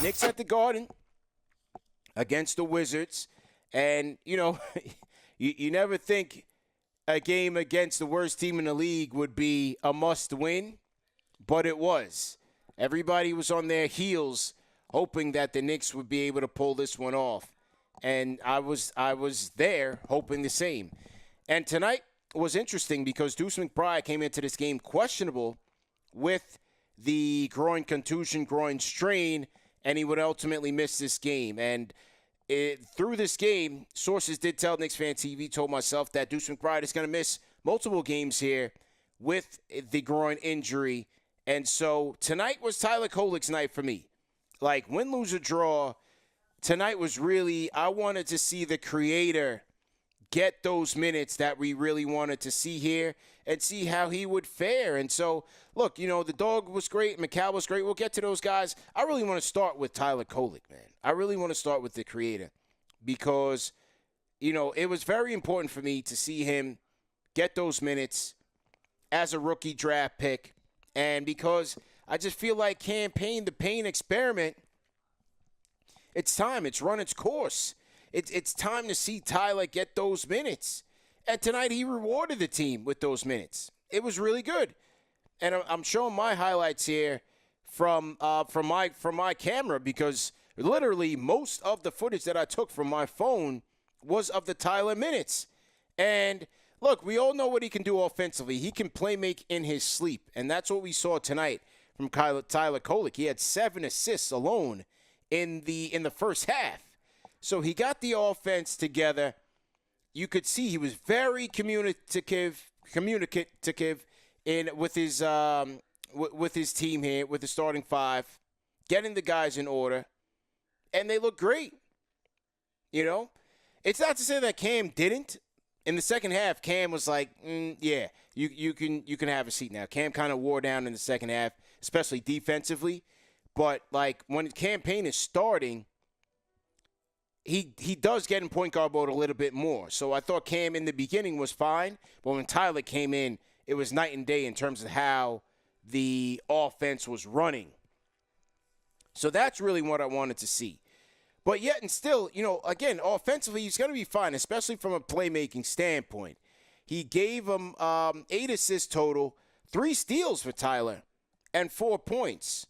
Knicks at the Garden against the Wizards. And, you never think a game against the worst team in the league would be a must-win, but it was. Everybody was on their heels hoping that the Knicks would be able to pull this one off. And I was there hoping the same. And tonight was interesting because Deuce McBride came into this game questionable with the groin contusion, groin strain, and he would ultimately miss this game. And through this game, sources did tell KnicksFanTV, told myself that Deuce McBride is going to miss multiple games here with the groin injury. And so tonight was Tyler Kolek's night for me. Like, win, lose, or draw, tonight was really, I wanted to see the creator get those minutes that we really wanted to see here and see how he would fare. And so, look, the dog was great. McCall was great. We'll get to those guys. I really want to start with Tyler Kolek, man. I really want to start with the creator because, it was very important for me to see him get those minutes as a rookie draft pick. And because I just feel like Payne, the Payne experiment, it's time. It's run its course. It's time to see Tyler get those minutes. And tonight he rewarded the team with those minutes. It was really good. And I'm showing my highlights here from my camera because literally most of the footage that I took from my phone was of the Tyler minutes. And look, we all know what he can do offensively. He can play make in his sleep. And that's what we saw tonight from Tyler Kolek. He had 7 assists alone in the first half. So he got the offense together. You could see he was very communicative in with his team here, with the starting 5, getting the guys in order, and they look great. It's not to say that Cam didn't. In the second half, Cam was like, yeah, you can have a seat now. Cam kind of wore down in the second half, especially defensively. But like when Payne is starting, he does get in point guard mode a little bit more. So I thought Cam in the beginning was fine, but when Tyler came in, it was night and day in terms of how the offense was running. So that's really what I wanted to see. But yet and still, again, offensively, he's going to be fine, especially from a playmaking standpoint. He gave him 8 assists total, 3 steals for Tyler, and 4 points.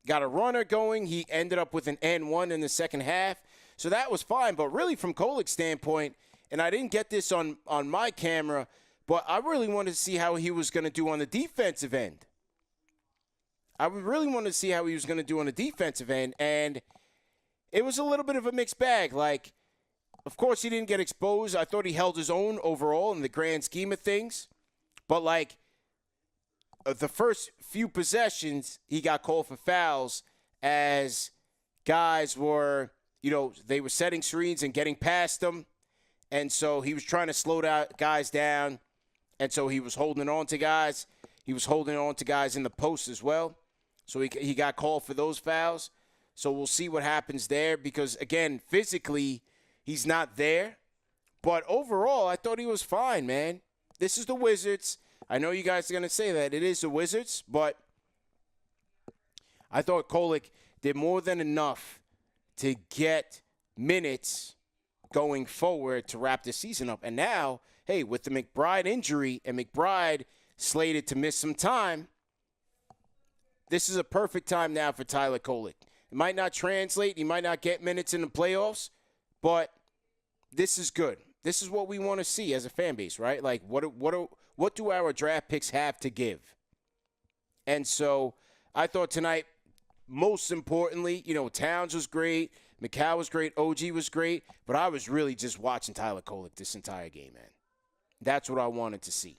Got a runner going. He ended up with an N1 in the second half. So that was fine. But really, from Kolek's standpoint, and I didn't get this on my camera, but I really wanted to see how he was going to do on the defensive end. I really wanted to see how he was going to do on the defensive end, and it was a little bit of a mixed bag. Like, of course, he didn't get exposed. I thought he held his own overall in the grand scheme of things. But, like, the first few possessions, he got called for fouls as guys were, they were setting screens and getting past them. And so he was trying to slow guys down. And so he was holding on to guys. He was holding on to guys in the post as well. So he got called for those fouls. So we'll see what happens there because, again, physically, he's not there. But overall, I thought he was fine, man. This is the Wizards. I know you guys are going to say that. It is the Wizards, but I thought Kolek did more than enough to get minutes going forward to wrap the season up. And now, hey, with the McBride injury and McBride slated to miss some time, this is a perfect time now for Tyler Kolek. It might not translate. He might not get minutes in the playoffs, but this is good. This is what we want to see as a fan base, right? Like, what do our draft picks have to give? And so I thought tonight, most importantly, Towns was great. McCall was great. OG was great. But I was really just watching Tyler Kolek this entire game, man. That's what I wanted to see.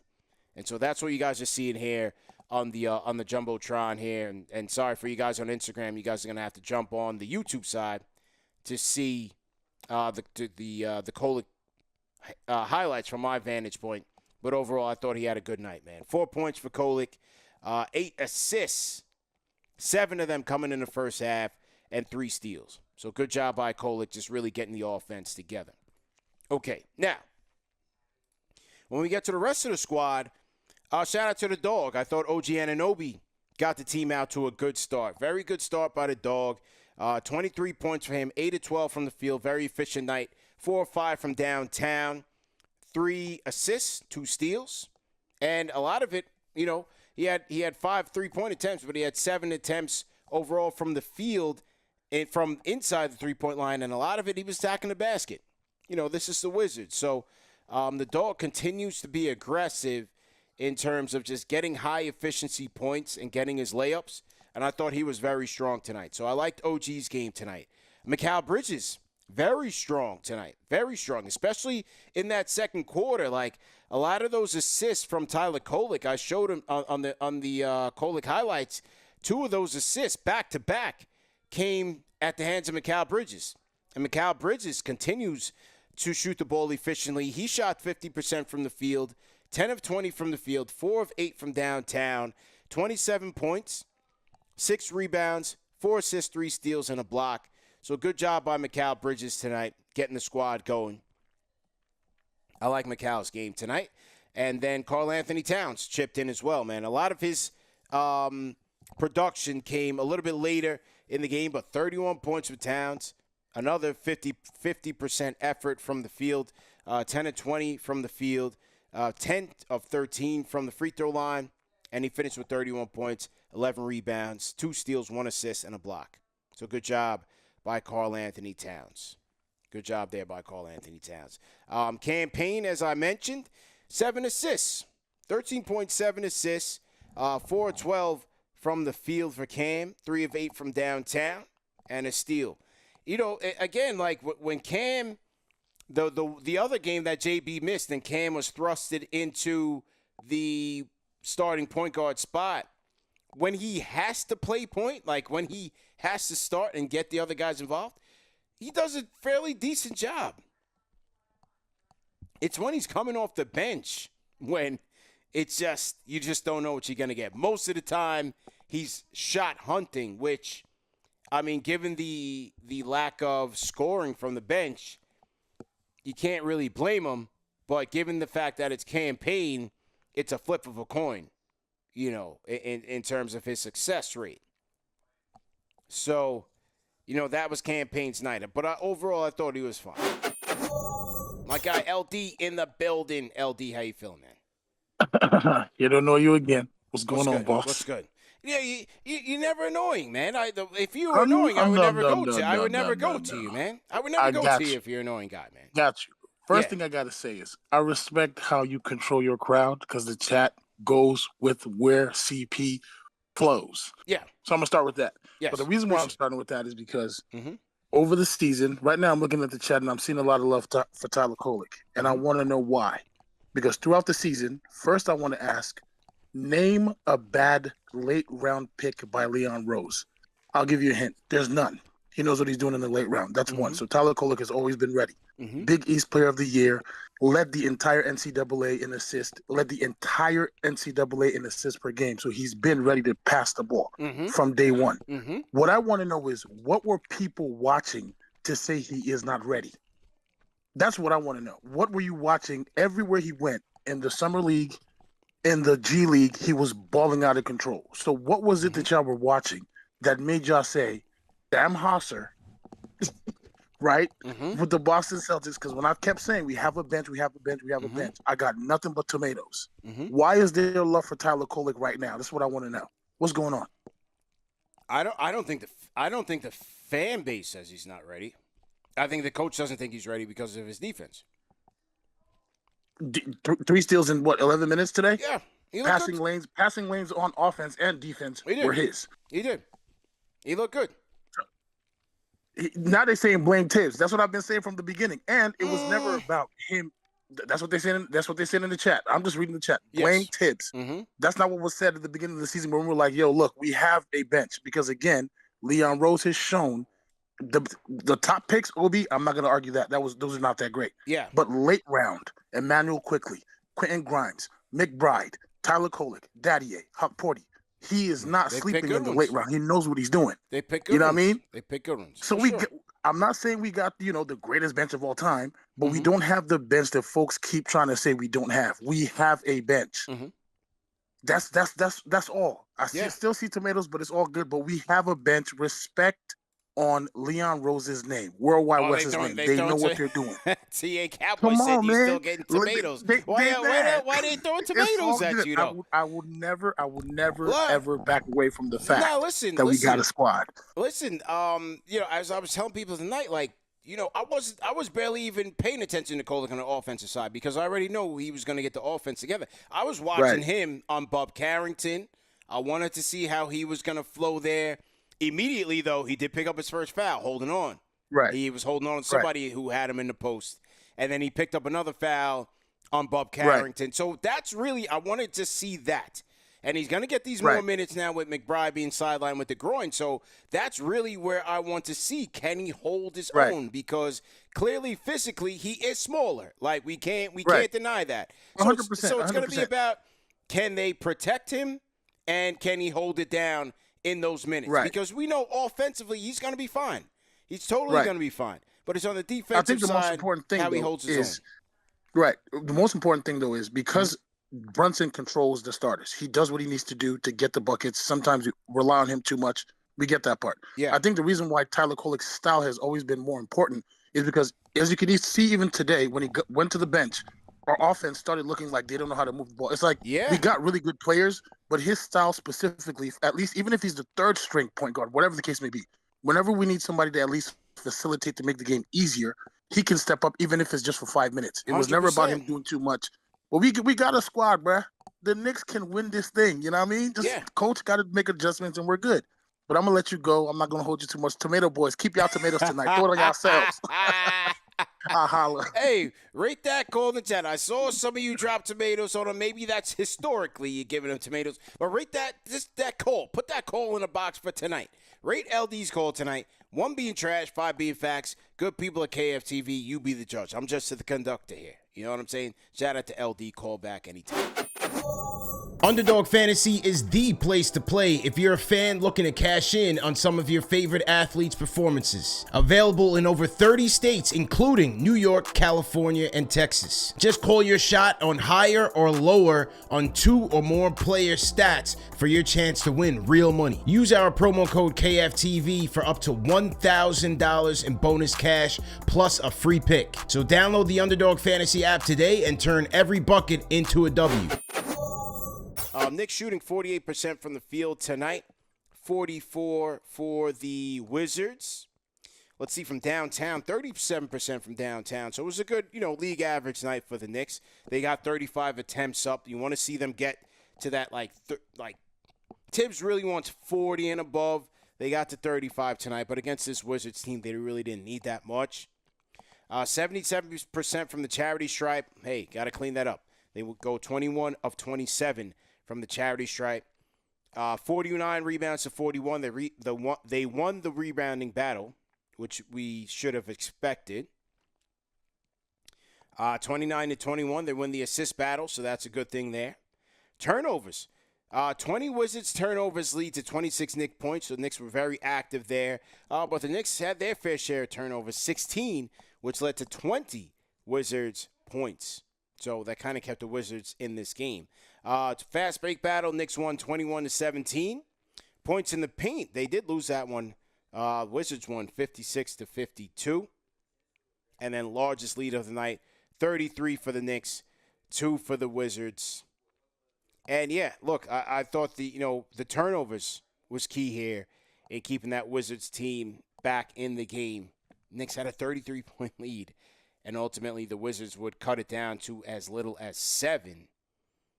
And so that's what you guys are seeing here on the Jumbotron here. And sorry for you guys on Instagram. You guys are going to have to jump on the YouTube side to see the Kolek highlights from my vantage point. But overall, I thought he had a good night, man. 4 points for Kolek, 8 assists, 7 of them coming in the first half, and 3 steals. So good job by Kolek, just really getting the offense together. Okay, now, when we get to the rest of the squad, shout out to the dog. I thought OG Anunoby got the team out to a good start. Very good start by the dog. 23 points for him, 8 of 12 from the field, very efficient night. 4 or 5 from downtown, 3 assists, 2 steals, and a lot of it, you know, he had 5 3-point attempts, but he had 7 attempts overall from the field and from inside the 3-point line, and a lot of it he was attacking the basket. You know, this is the Wizards. So the dog continues to be aggressive in terms of just getting high efficiency points and getting his layups, and I thought he was very strong tonight. So I liked OG's game tonight. Mikal Bridges, very strong tonight. Very strong, especially in that second quarter. Like, a lot of those assists from Tyler Kolek, I showed him on the Kolek highlights. 2 of those assists back-to-back came at the hands of Mikal Bridges. And Mikal Bridges continues to shoot the ball efficiently. He shot 50% from the field, 10 of 20 from the field, 4 of 8 from downtown, 27 points, 6 rebounds, 4 assists, 3 steals, and a block. So good job by Mikal Bridges tonight, getting the squad going. I like Mikal's game tonight. And then Karl Anthony Towns chipped in as well, man. A lot of his production came a little bit later in the game, but 31 points for Towns. Another 50% effort from the field, 10 of 20 from the field, 10 of 13 from the free throw line, and he finished with 31 points, 11 rebounds, 2 steals, 1 assist, and a block. So good job by Karl Anthony Towns. Good job there by Karl Anthony Towns. Payne, as I mentioned, 7 assists, 13.7 assists, 4 of 12 from the field for Cam, 3 of 8 from downtown, and a steal. You know, again, like when Cam, the other game that JB missed and Cam was thrusted into the starting point guard spot, when he has to play point, like when he has to start and get the other guys involved, he does a fairly decent job. It's when he's coming off the bench when it's just, you just don't know what you're going to get. Most of the time, he's shot hunting, which, I mean, given the lack of scoring from the bench, you can't really blame him. But given the fact that it's Payne, it's a flip of a coin, you know, in terms of his success rate. So, you know, that was Payne's night. But overall, I thought he was fine. My guy LD in the building. LD, how you feeling, man? You don't know you again. What's going on, good? boss? What's good? Yeah, you're never annoying, man. If you were annoying, I would never go to you, man. I would never go to you if you're an annoying guy, man. Got you. First thing I got to say is I respect how you control your crowd because the chat goes with where CP flows. Yeah. So I'm going to start with that. Yes. But the reason why I'm starting with that is because over the season, right now I'm looking at the chat and I'm seeing a lot of love for Tyler Kolek. And I want to know why. Because throughout the season, first I want to ask, name a bad late round pick by Leon Rose. I'll give you a hint. There's none. He knows what he's doing in the late round. That's one. So Tyler Kolek has always been ready. Big East Player of the Year, led the entire NCAA in assists, led the entire NCAA in assists per game. So he's been ready to pass the ball from day one. What I want to know is, what were people watching to say he is not ready? That's what I want to know. What were you watching everywhere he went in the Summer League, in the G League? He was balling out of control. So what was it that y'all were watching that made y'all say, damn Hosser, right, with the Boston Celtics? Because when I kept saying we have a bench, we have a bench, we have a bench, I got nothing but tomatoes. Why is there love for Tyler Kolek right now? That's what I want to know. What's going on? I don't think the fan base says he's not ready. I think the coach doesn't think he's ready because of his defense. 3 steals in 11 minutes today? Yeah. Passing lanes on offense and defense were his. He did. He looked good. Now they're saying blame Tibbs. That's what I've been saying from the beginning. And it was never about him. That's what they said. That's what they said in the chat. I'm just reading the chat. Blame Tibbs. That's not what was said at the beginning of the season when we were like, yo, look, we have a bench. Because again, Leon Rose has shown the top picks, Obi, I'm not going to argue that. Those are not that great. Yeah. But late round, Emmanuel Quickly, Quentin Grimes, McBride, Tyler Kolek, Daddier, Huck Porty. He is not sleeping in the late round. He knows what he's doing. They pick good You know ones. what I mean? They pick good ones. So I'm not saying we got, the greatest bench of all time, but we don't have the bench that folks keep trying to say we don't have. We have a bench. That's all. I still see tomatoes, but it's all good. But we have a bench. Respect on Leon Rose's name, Worldwide Oh, Wes's name. They know what they're doing. TA Cowboy Come said on, he's still man. getting Look, tomatoes. they mad. Why they throwing It's tomatoes all at good. you, though? I would never, Look, ever back away from the now fact that we got a squad. listen. As I was telling people tonight, like, I was barely even paying attention to Kolek on the offensive side because I already know he was going to get the offense together. I was watching him on Bob Carrington. I wanted to see how he was going to flow there. Immediately, though, he did pick up his first foul, holding on. Right. He was holding on to somebody who had him in the post. And then he picked up another foul on Bob Carrington. So that's really, I wanted to see that. And he's going to get these more minutes now with McBride being sidelined with the groin. So that's really where I want to see, can he hold his own? Because clearly, physically, he is smaller. Like, we can't deny that. So 100%. so it's going to be about, can they protect him and can he hold it down in those minutes? Because we know offensively he's going to be fine. He's totally going to be fine. But it's on the defensive side, most important thing, how he holds his own. Right. The most important thing, though, is because Brunson controls the starters. He does what he needs to do to get the buckets. Sometimes we rely on him too much. We get that part. Yeah. I think the reason why Tyler Kolek's style has always been more important is because, as you can see even today, when he went to the bench, our offense started looking like they don't know how to move the ball. It's like we got really good players, but his style specifically, at least even if he's the third string point guard, whatever the case may be, whenever we need somebody to at least facilitate to make the game easier, he can step up even if it's just for 5 minutes. It was never about him doing too much. But we got a squad, bruh. The Knicks can win this thing. You know what I mean? Coach got to make adjustments and we're good. But I'm going to let you go. I'm not going to hold you too much. Tomato boys, keep y'all tomatoes tonight. Throw it on yourselves. I'll holler. Hey, rate that call in the chat. I saw some of you drop tomatoes on them. Maybe that's historically you're giving them tomatoes. But rate that call. Put that call in a box for tonight. Rate LD's call tonight. 1 being trash, 5 being facts. Good people at KFTV, you be the judge. I'm just the conductor here. You know what I'm saying? Shout out to LD. Call back anytime. Underdog Fantasy is the place to play if you're a fan looking to cash in on some of your favorite athletes' performances. Available in over 30 states, including New York, California, and Texas. Just call your shot on higher or lower on 2 or more player stats for your chance to win real money. Use our promo code KFTV for up to $1,000 in bonus cash plus a free pick. So download the Underdog Fantasy app today and turn every bucket into a W. Knicks shooting 48% from the field tonight, 44% for the Wizards. Let's see, from downtown, 37% from downtown. So it was a good, league average night for the Knicks. They got 35 attempts up. You want to see them get to that, Tibbs really wants 40 and above. They got to 35 tonight, but against this Wizards team, they really didn't need that much. 77% from the charity stripe. Hey, got to clean that up. They will go 21 of 27 from the charity stripe. 49 rebounds to 41. They won the rebounding battle, which we should have expected. 29 to 21. They win the assist battle, so that's a good thing there. Turnovers. 20 Wizards turnovers lead to 26 Knicks points, so the Knicks were very active there. But the Knicks had their fair share of turnovers, 16, which led to 20 Wizards points. So that kind of kept the Wizards in this game. Fast break battle, Knicks won 21 to 17. Points in the paint, they did lose that one. Wizards won 56 to 52. And then largest lead of the night, 33 for the Knicks, 2 for the Wizards. And yeah, look, I thought the turnovers was key here in keeping that Wizards team back in the game. Knicks had a 33-point lead, and ultimately the Wizards would cut it down to as little as 7.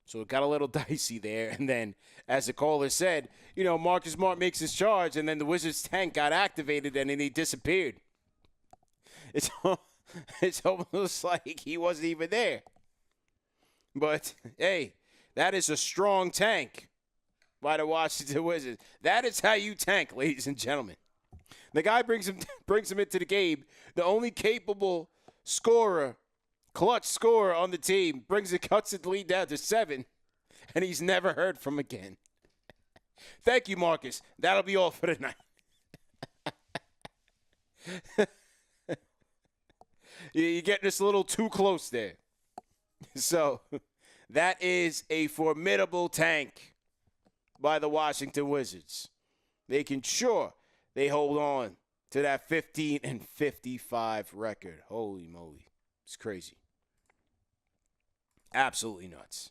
So it got a little dicey there. And then, as the caller said, Marcus Smart makes his charge, and then the Wizards tank got activated, and then he disappeared. It's almost like he wasn't even there. But, hey, that is a strong tank by the Washington Wizards. That is how you tank, ladies and gentlemen. The guy brings him into the game. The only capable scorer, clutch scorer on the team, cuts the lead down to 7, and he's never heard from again. Thank you, Marcus. That'll be all for tonight. You're getting us a little too close there. So that is a formidable tank by the Washington Wizards. They hold on to that 15-55 record. Holy moly. It's crazy. Absolutely nuts.